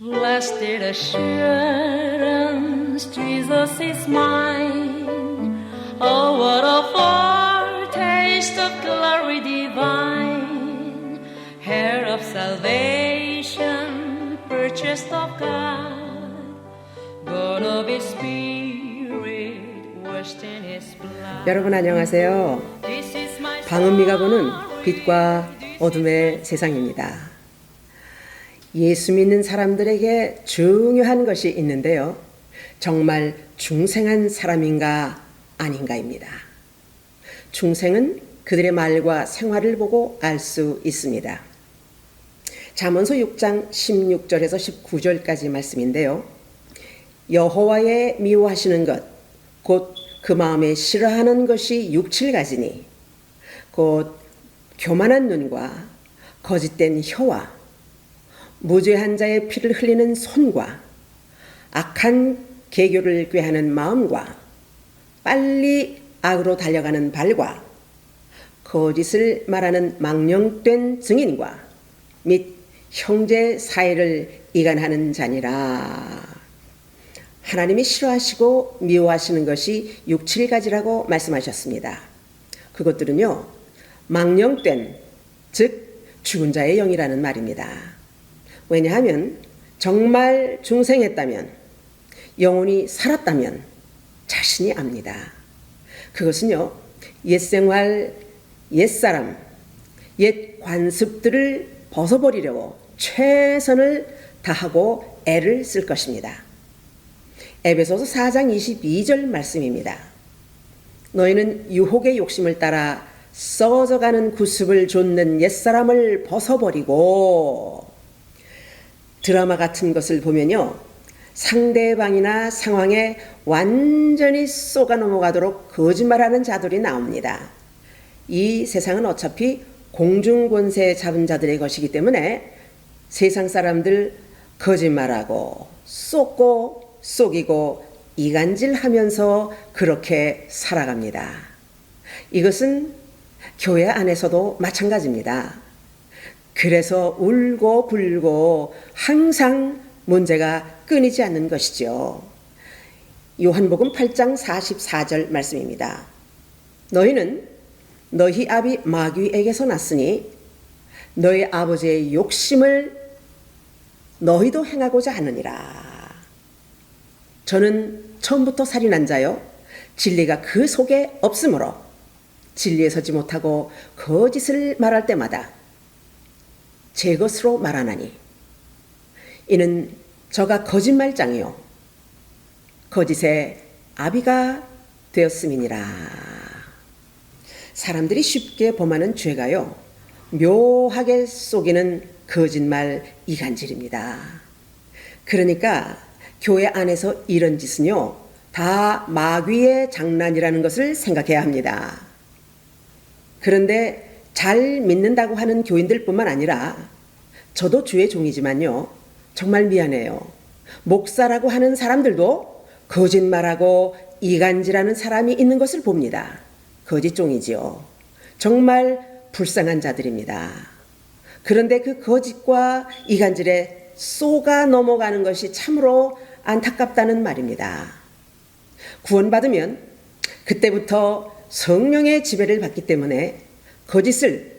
Blessed assurance, Jesus is mine. Oh, what a foretaste of glory divine, heir of salvation, purchased of God, born of His Spirit, washed in His blood. 여러분 안녕하세요. 방은미가 보는 빛과 어둠의 세상입니다. 예수 믿는 사람들에게 중요한 것이 있는데요. 정말 중생한 사람인가 아닌가입니다. 중생은 그들의 말과 생활을 보고 알 수 있습니다. 잠언서 6장 16절에서 19절까지 말씀인데요. 여호와의 미워하시는 것, 곧 그 마음에 싫어하는 것이 6, 7가지니 곧 교만한 눈과 거짓된 혀와 무죄한 자의 피를 흘리는 손과 악한 계교를 꾀하는 마음과 빨리 악으로 달려가는 발과 거짓을 말하는 망령된 증인과 및 형제 사이를 이간하는 자니라. 하나님이 싫어하시고 미워하시는 것이 6, 7가지라고 말씀하셨습니다. 그것들은요, 망령된, 즉 죽은 자의 영이라는 말입니다. 왜냐하면 정말 중생했다면, 영혼이 살았다면 자신이 압니다. 그것은요, 옛생활, 옛사람, 옛 관습들을 벗어버리려고 최선을 다하고 애를 쓸 것입니다. 에베소서 4장 22절 말씀입니다. 너희는 유혹의 욕심을 따라 썩어져가는 구습을 좇는 옛사람을 벗어버리고, 드라마 같은 것을 보면요, 상대방이나 상황에 완전히 쏘가 넘어가도록 거짓말하는 자들이 나옵니다. 이 세상은 어차피 공중권세 잡은 자들의 것이기 때문에 세상 사람들 거짓말하고 쏟고 속이고 이간질하면서 그렇게 살아갑니다. 이것은 교회 안에서도 마찬가지입니다. 그래서 울고 불고 항상 문제가 끊이지 않는 것이죠. 요한복음 8장 44절 말씀입니다. 너희는 너희 아비 마귀에게서 났으니 너희 아버지의 욕심을 너희도 행하고자 하느니라. 저는 처음부터 살인한 자요, 진리가 그 속에 없으므로 진리에 서지 못하고 거짓을 말할 때마다 제 것으로 말하나니 이는 저가 거짓말장이요 거짓의 아비가 되었음이니라. 사람들이 쉽게 범하는 죄가요, 묘하게 속이는 거짓말 이간질입니다. 그러니까 교회 안에서 이런 짓은요, 다 마귀의 장난이라는 것을 생각해야 합니다. 그런데 잘 믿는다고 하는 교인들뿐만 아니라 저도 주의 종이지만요, 정말 미안해요. 목사라고 하는 사람들도 거짓말하고 이간질하는 사람이 있는 것을 봅니다. 거짓종이지요. 정말 불쌍한 자들입니다. 그런데 그 거짓과 이간질에 쏘가 넘어가는 것이 참으로 안타깝다는 말입니다. 구원받으면 그때부터 성령의 지배를 받기 때문에 거짓을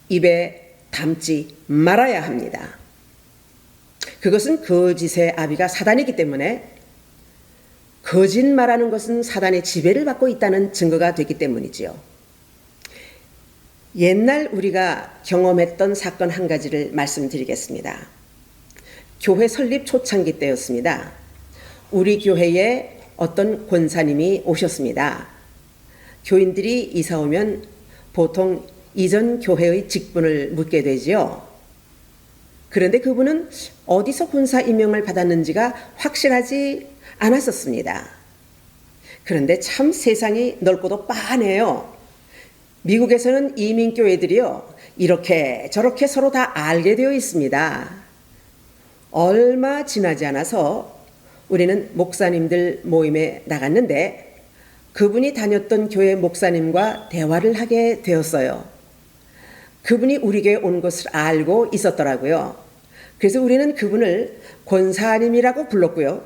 입에 담지 말아야 합니다. 그것은 거짓의 아비가 사단이기 때문에 거짓말하는 것은 사단의 지배를 받고 있다는 증거가 되기 때문이지요. 옛날 우리가 경험했던 사건 한 가지를 말씀드리겠습니다. 교회 설립 초창기 때였습니다. 우리 교회에 어떤 권사님이 오셨습니다. 교인들이 이사 오면 보통 이전 교회의 직분을 묻게 되지요. 그런데 그분은 어디서 권사 임명을 받았는지가 확실하지 않았었습니다. 그런데 참 세상이 넓고도 빤해요. 미국에서는 이민교회들이요, 이렇게 저렇게 서로 다 알게 되어 있습니다. 얼마 지나지 않아서 우리는 목사님들 모임에 나갔는데 그분이 다녔던 교회 목사님과 대화를 하게 되었어요. 그분이 우리 교회에 온 것을 알고 있었더라고요. 그래서 우리는 그분을 권사님이라고 불렀고요.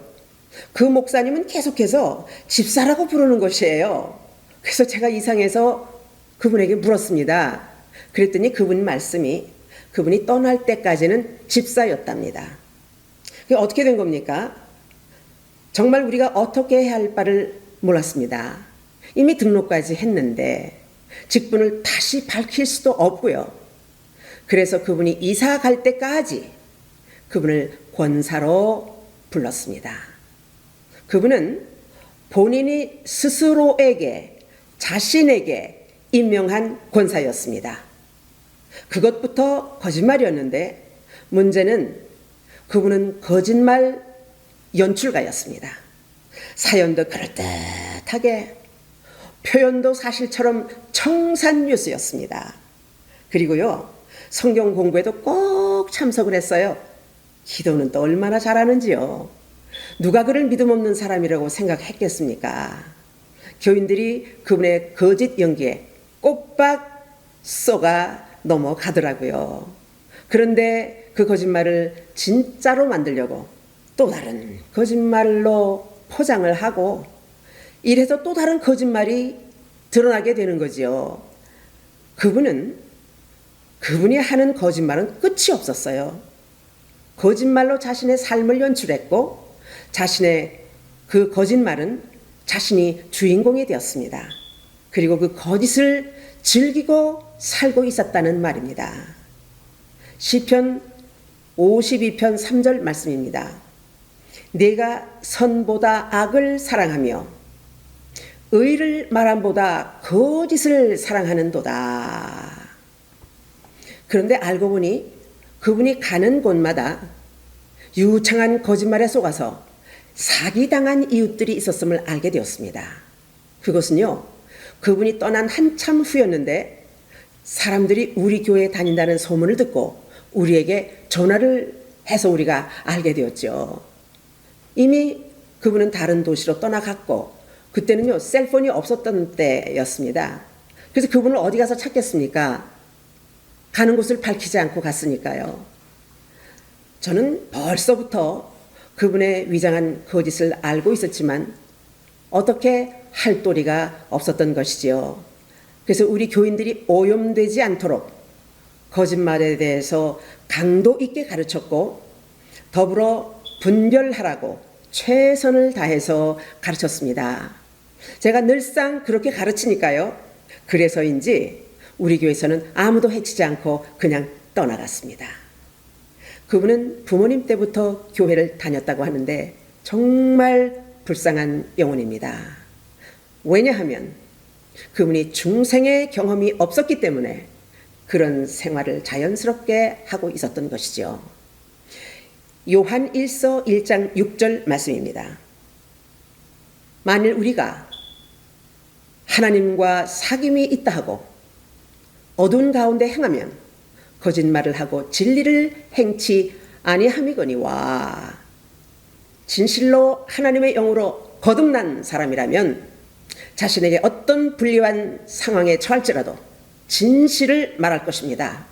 그 목사님은 계속해서 집사라고 부르는 것이에요. 그래서 제가 이상해서 그분에게 물었습니다. 그랬더니 그분 말씀이 그분이 떠날 때까지는 집사였답니다. 그게 어떻게 된 겁니까? 정말 우리가 어떻게 해야 할 바를 몰랐습니다. 이미 등록까지 했는데 직분을 다시 밝힐 수도 없고요. 그래서 그분이 이사 갈 때까지 그분을 권사로 불렀습니다. 그분은 본인이 스스로에게 자신에게 임명한 권사였습니다. 그것부터 거짓말이었는데 문제는 그분은 거짓말 연출가였습니다. 사연도 그럴듯하게 표현도 사실처럼 청산유수였습니다. 그리고요, 성경 공부에도 꼭 참석을 했어요. 기도는 또 얼마나 잘하는지요. 누가 그를 믿음 없는 사람이라고 생각했겠습니까? 교인들이 그분의 거짓 연기에 꼬박 쏘가 넘어가더라고요. 그런데 그 거짓말을 진짜로 만들려고 또 다른 거짓말로 포장을 하고 이래서 또 다른 거짓말이 드러나게 되는 거지요. 그분이 하는 거짓말은 끝이 없었어요. 거짓말로 자신의 삶을 연출했고 자신의 그 거짓말은 자신이 주인공이 되었습니다. 그리고 그 거짓을 즐기고 살고 있었다는 말입니다. 시편 52편 3절 말씀입니다. 내가 선보다 악을 사랑하며 의를 말함보다 거짓을 사랑하는도다. 그런데 알고 보니 그분이 가는 곳마다 유창한 거짓말에 속아서 사기당한 이웃들이 있었음을 알게 되었습니다. 그것은요, 그분이 떠난 한참 후였는데 사람들이 우리 교회에 다닌다는 소문을 듣고 우리에게 전화를 해서 우리가 알게 되었죠. 이미 그분은 다른 도시로 떠나갔고 그때는요, 셀폰이 없었던 때였습니다. 그래서 그분을 어디 가서 찾겠습니까? 가는 곳을 밝히지 않고 갔으니까요. 저는 벌써부터 그분의 위장한 거짓을 알고 있었지만 어떻게 할 도리가 없었던 것이지요. 그래서 우리 교인들이 오염되지 않도록 거짓말에 대해서 강도 있게 가르쳤고 더불어 분별하라고 최선을 다해서 가르쳤습니다. 제가 늘상 그렇게 가르치니까요. 그래서인지 우리 교회에서는 아무도 해치지 않고 그냥 떠나갔습니다. 그분은 부모님 때부터 교회를 다녔다고 하는데 정말 불쌍한 영혼입니다. 왜냐하면 그분이 중생의 경험이 없었기 때문에 그런 생활을 자연스럽게 하고 있었던 것이죠. 요한 1서 1장 6절 말씀입니다. 만일 우리가 하나님과 사귐이 있다 하고 어두운 가운데 행하면 거짓말을 하고 진리를 행치 아니함이거니와 진실로 하나님의 영으로 거듭난 사람이라면 자신에게 어떤 불리한 상황에 처할지라도 진실을 말할 것입니다.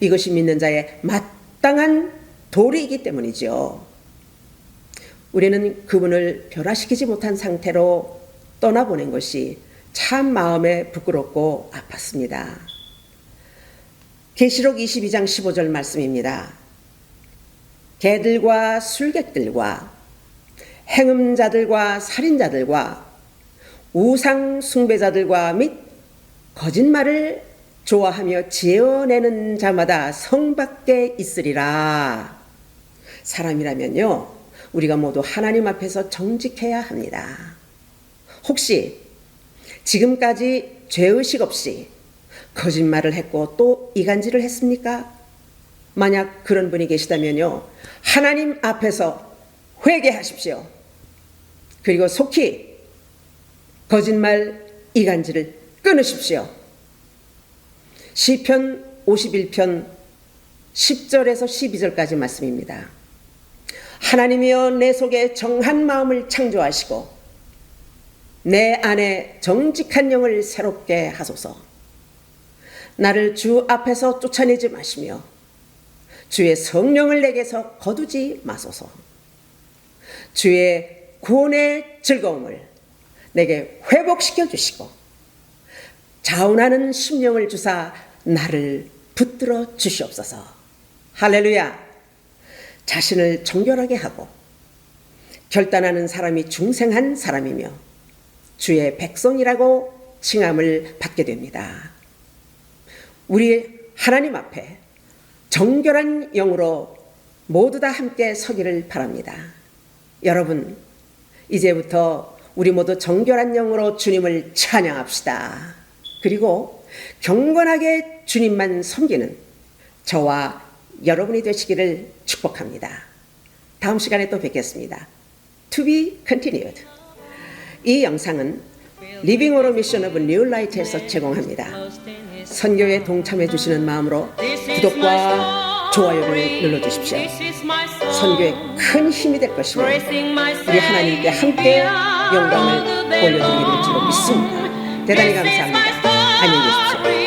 이것이 믿는 자의 마땅한 도리이기 때문이죠. 우리는 그분을 변화시키지 못한 상태로 떠나보낸 것이 참 마음에 부끄럽고 아팠습니다. 계시록 22장 15절 말씀입니다. 개들과 술객들과 행음자들과 살인자들과 우상 숭배자들과 및 거짓말을 좋아하며 지어내는 자마다 성 밖에 있으리라. 사람이라면요, 우리가 모두 하나님 앞에서 정직해야 합니다. 혹시 지금까지 죄의식 없이 거짓말을 했고 또 이간질을 했습니까? 만약 그런 분이 계시다면요, 하나님 앞에서 회개하십시오. 그리고 속히 거짓말 이간질을 끊으십시오. 시편 51편 10절에서 12절까지 말씀입니다. 하나님이여 내 속에 정한 마음을 창조하시고 내 안에 정직한 영을 새롭게 하소서. 나를 주 앞에서 쫓아내지 마시며 주의 성령을 내게서 거두지 마소서. 주의 구원의 즐거움을 내게 회복시켜 주시고 자원하는 심령을 주사 나를 붙들어 주시옵소서. 할렐루야. 자신을 정결하게 하고 결단하는 사람이 중생한 사람이며 주의 백성이라고 칭함을 받게 됩니다. 우리 하나님 앞에 정결한 영으로 모두 다 함께 서기를 바랍니다. 여러분, 이제부터 우리 모두 정결한 영으로 주님을 찬양합시다. 그리고 경건하게 주님만 섬기는 저와 여러분이 되시기를 축복합니다. 다음 시간에 또 뵙겠습니다. To be continued. 이 영상은 리빙 오로 미션 오브 뉴 라이트에서 제공합니다. 선교에 동참해 주시는 마음으로 구독과 좋아요를 눌러주십시오. 선교에 큰 힘이 될 것이며 우리 하나님께 함께 영광을 올려드리기를 주로 믿습니다. 대단히 감사합니다. 안녕히 계십시오.